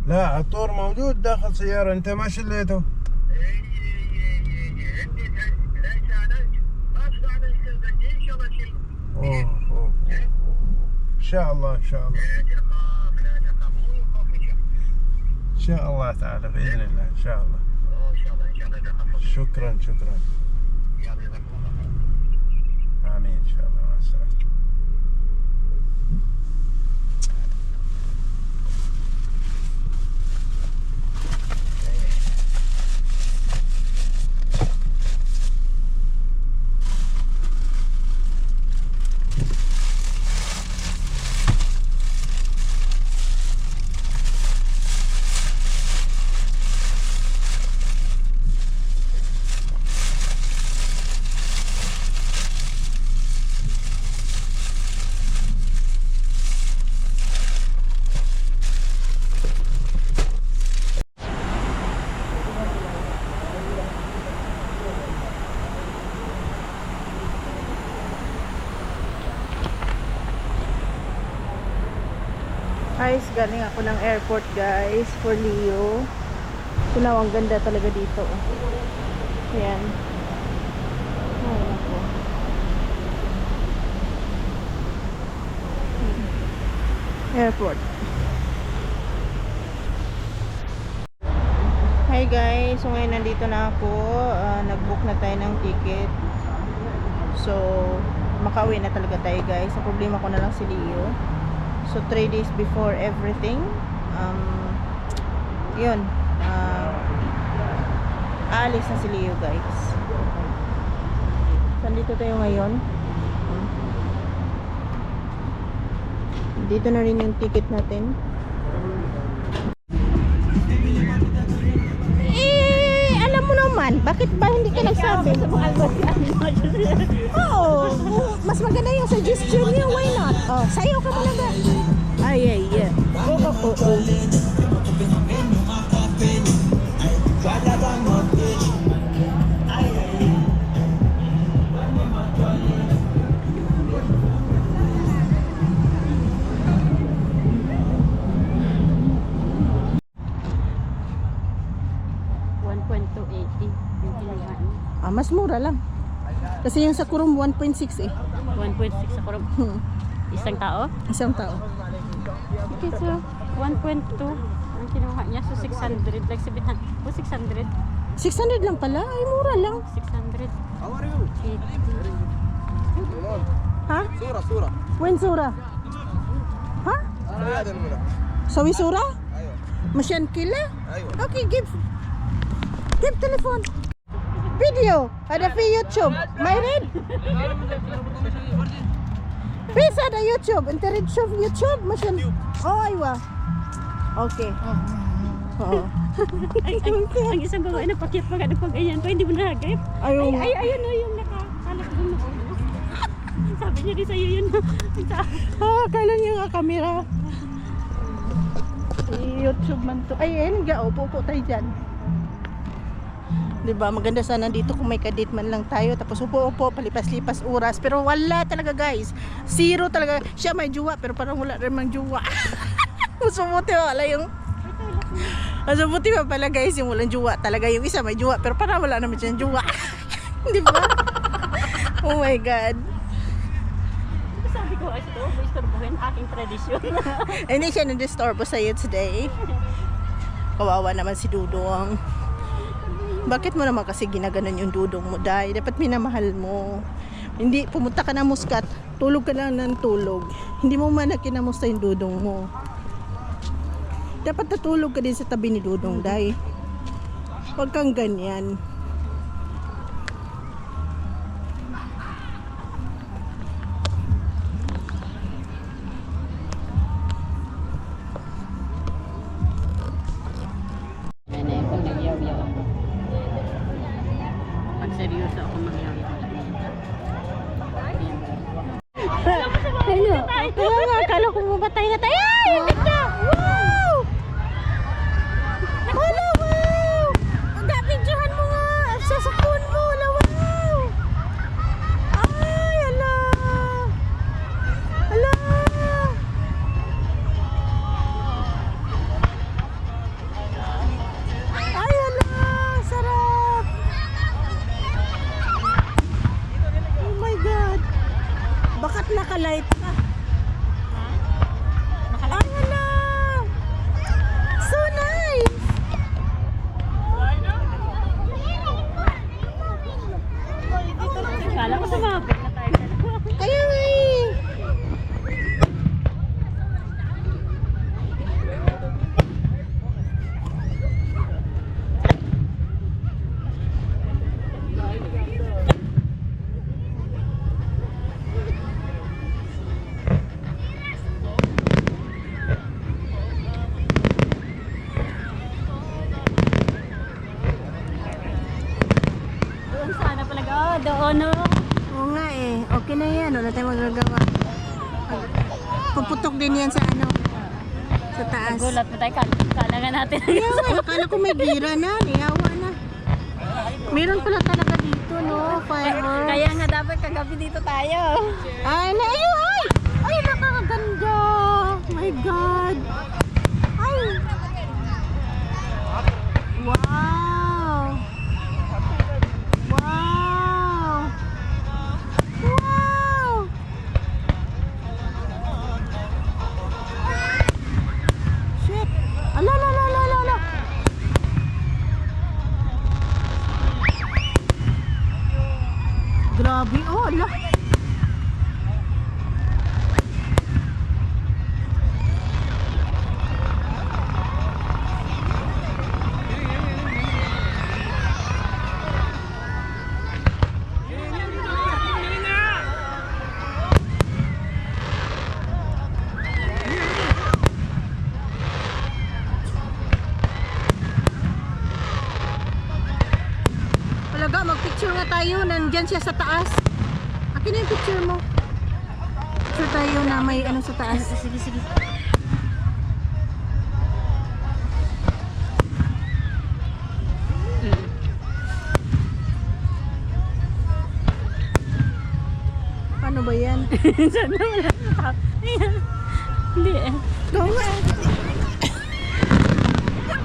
لا عطور موجود داخل سيارة، انت ما شليته. اوه ان شاء الله ان شاء الله ان شاء الله تعالى باذن الله ان شاء الله. شكرا شكرا. امين ان شاء الله. مع السلامة. Guys, galing ako ng airport guys for Leo. Tunaw, ang ganda talaga dito. Ayan. Ay, ako. Airport. Hi guys, so ngayon nandito na ako. Nag-book na tayo ng ticket. So, makauwi na talaga tayo guys. Ang problema ko na lang si Leo. So 3 days before everything, yun, aalis na si Leo guys. Sandito tayo ngayon. Dito na rin yung ticket natin. Alam mo naman, bakit ba hindi ka nagsabi? Oo, mas maganda yung suggestion niya, why not? Oh, sayo ka muna ba? Ay, yeah. Oo. Mas mura lang. Kasi yung sa Kurum 1.6 eh. 1.6 sa Kurum. Isang tao? Isang tao. Okay, so 1.2 ang kinuha niya. So 600, like 700. O 600? 600 lang pala. Ay, mura lang. 600. How are you? 80. Ha? صورة When sura? Ha? هذا المرة Sawi sura? ايوه Masyan kila? ايوه Okay, give telephone. Video. Ada في YouTube. Mayrid? Please ada YouTube. انت ريد تشوف يوتيوب مشان ايوه. Okay. Oo. Ang isang gawa na pakit pa kada pag ayan pa hindi mo nahagip. Ayun. Ay ayun no yung nakakalak doon. Sabi niya di sa'yo yun. Kailan yung camera? YouTube man to. Ay, ayun nga, upo tayo dyan. Diba, maganda sana dito kung may kadate man lang tayo. Tapos upo, palipas-lipas oras. Pero wala talaga guys. Zero talaga. Siya may juwa, pero parang wala rin mang juwa. Masumuti wala yung... Masumuti pa pala guys, yung walang juwa. Talaga yung isa may juwa, pero parang wala naman siyang juwa. Diba? Oh my God. Sabi ko ay ito, istorbohin aking tradisyon. Hindi siya na-disturbo sa'yo today. Kawawa naman si Dudong. Bakit mo naman kasi ginaganon yung Dudong mo, Day? Dapat minamahal mo. Hindi, pumunta ka na Muscat, tulog ka lang ng tulog. Hindi mo man na kinamusta yung Dudong mo. Dapat natulog ka din sa tabi ni Dudong, Day. Huwag kang ganyan. Ano yung pag nagyaw-yaw ako. Pag seryoso ako magyaw-yaw. Ano? Kaya nga, akala ko mamatay na tayo. Ay, hindi ka! Wow! Wala, wow! Pagkapidyohan mo nga! Sa phone mo, wala, wow! Ay, ala! Ala! Ay, ala! Sarap! Oh my God! Bakat nakalight ka? Ay, hala! So nice! Kala ko sumapit na tayo. Kaya nga eh! Doon sana talaga. Oh, doon no. Oo nga eh. Okay na yan. Wala tayong magagawa. Puputok din yan sa ano. Sa taas. Gulat na tayo. Kala nga natin. Kaya nga eh. Akala ko may gira na. Liyawa na. Meron pala talaga dito, no? Fireworks. Kaya nga dapat kagabi dito tayo. Ay, na ay! Ay! Ay, nakakaganda! My God! Ay! Wow! Wow! Wow! Shit! Ala, ala, ala, ala, ala! Grabe, oh, ala! Talaga, mag-picture nga tayo. Nandyan siya sa taas. Akin na yung picture mo. Picture tayo na may ano sa taas. Sige, sige. Paano ba yan? Sana wala na tao. Ayan. Hindi eh. Go nga.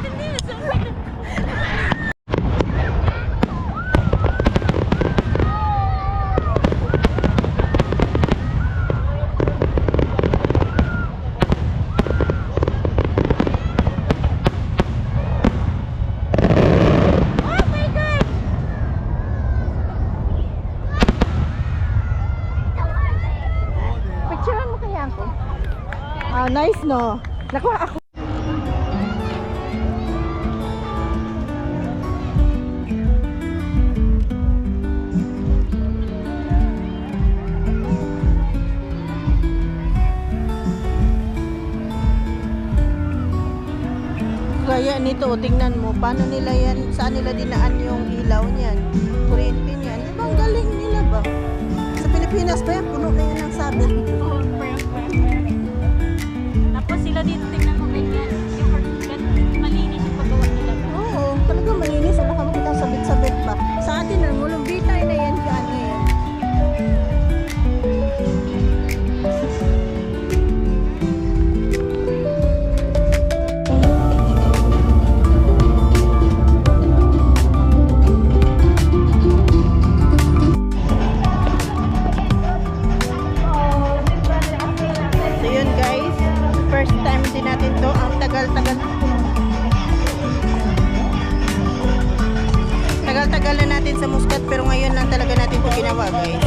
Hindi na sabi. Picturean mo kaya ako? Ah, nice no. Nakuha ako. Gaya nito, tingnan mo, paano nila yan, saan nila dinaan yung ilaw niyan, kuryente niyan. Di ba ang galing nila ba? Sa Pilipinas ba yan, puno na yan ng sabit. Tapos sila dito, tingnan mo ganyan. Yung malinis yung paggawa nila ba? Oo, talaga malinis. Baka makita sabit-sabit ba? Sa atin, ang ulong bitay na yan, ano yan. So yun guys, first time din natin to. Ang tagal-tagal. Tagal-tagal na natin sa Muscat pero ngayon lang talaga natin ito ginawa guys.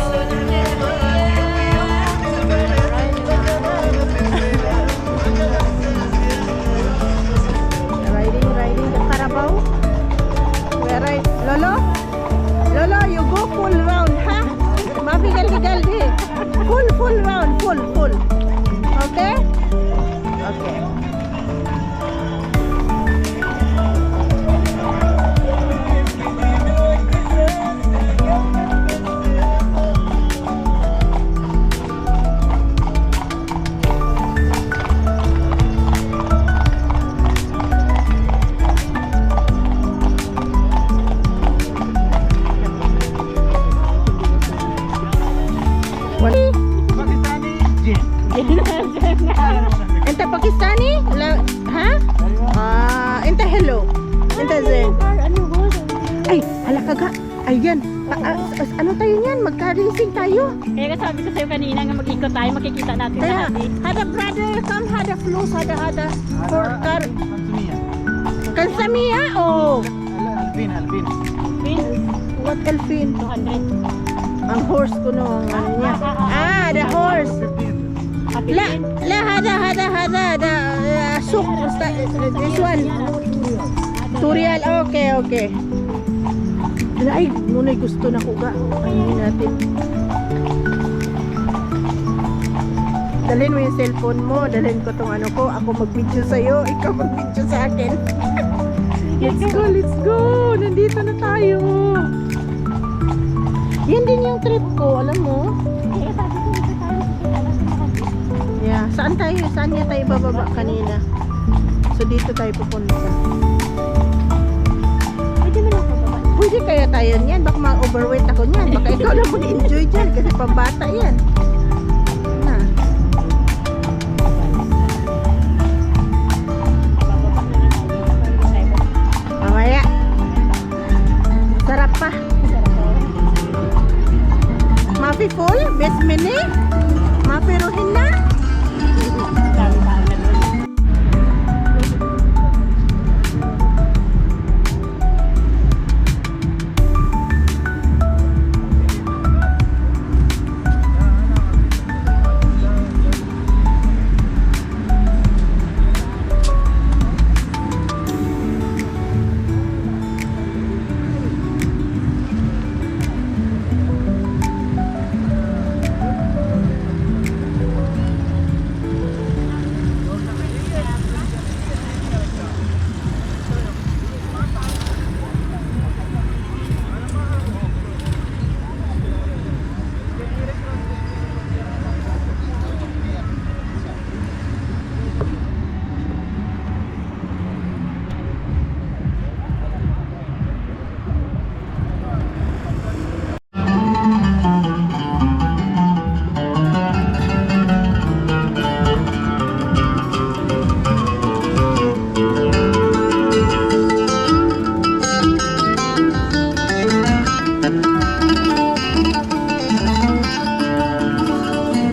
full round, ha? Mabigal-galdi. Full round, full. Okay? Okay. Enta Pakistani? Ha? Enta hello. Enta zen. Ay, hala kaga. Ayan. Ano tayo niyan? Magka-racing tayo. Kaya sabi ko sa'yo kanina nga mag-ikot tayo, makikita natin Kaya, lahat eh. hada brother, come hada flows, hada for car. Kansamia? Oh. Pin, What Elfin? 200. Ang horse ko no, ang ano niya. The horse. La, hada, souk, this one. Turial, okay. Ay, ngunay gusto na ko ga. Ayun natin. Dalhin mo yung cellphone mo, dalhin ko tong ano ko. Ako mag-video sa'yo, ikaw mag-video sa akin. Let's go! Nandito na tayo. Yan din yung trip ko, alam mo? Kaya sabi ko ikot tayo, makikita natin lahat eh. Yeah, saan niya tayo bababa kanina? So dito tayo pupunta. Pwede mo lang pababa. Pwede kaya tayo niyan, baka ma-overweight ako niyan. Baka ikaw lang mag-enjoy dyan kasi pambata yan. Na. Bababa na lang tayo. Mamaya. Sarap pa. Mafi full? Best mini? Mafi ruhin na? Dami tao na doon.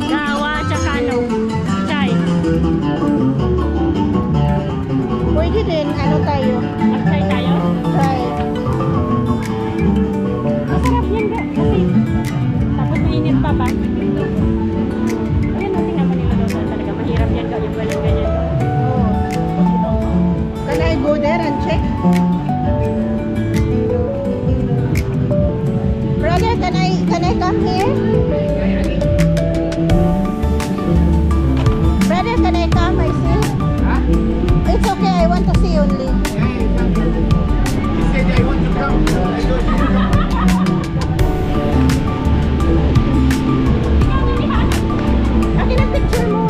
Gawa, tsaka ano, chai. Pwede din, ano tayo? Mag-chai tayo. Try. Masarap yan ga, kasi tapos mainit pa ba? Ayan, tingnan mo niluluto talaga. Mahirap yan gawin walang ganyan. Can I go there and check? Brother, can I come here? Brother, can I come? I see. It's okay. I want to see only. Akin ang picture mo.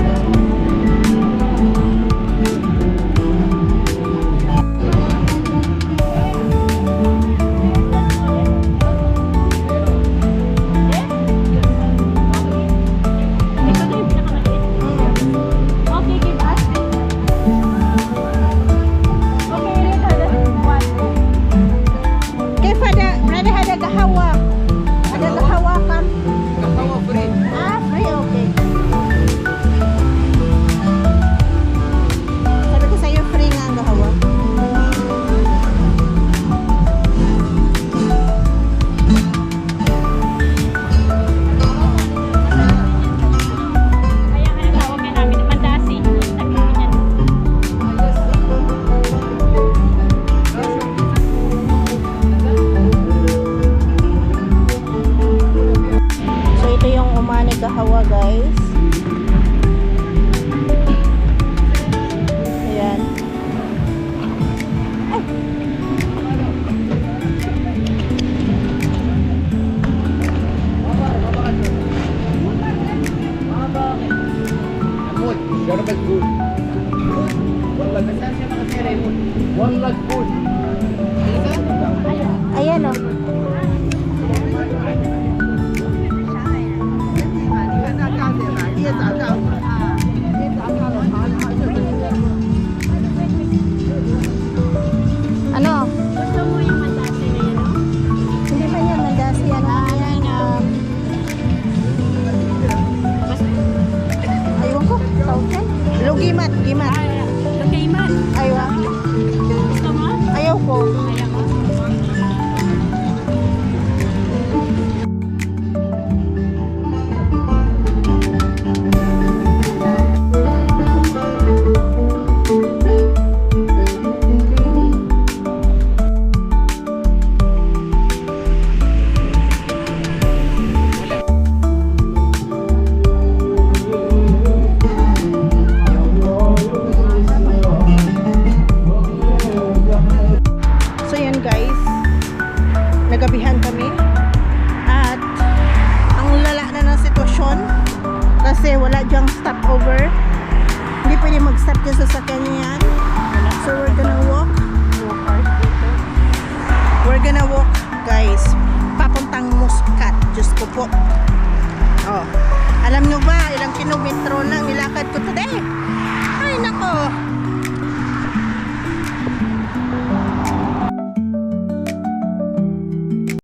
Ayun. Ayan o.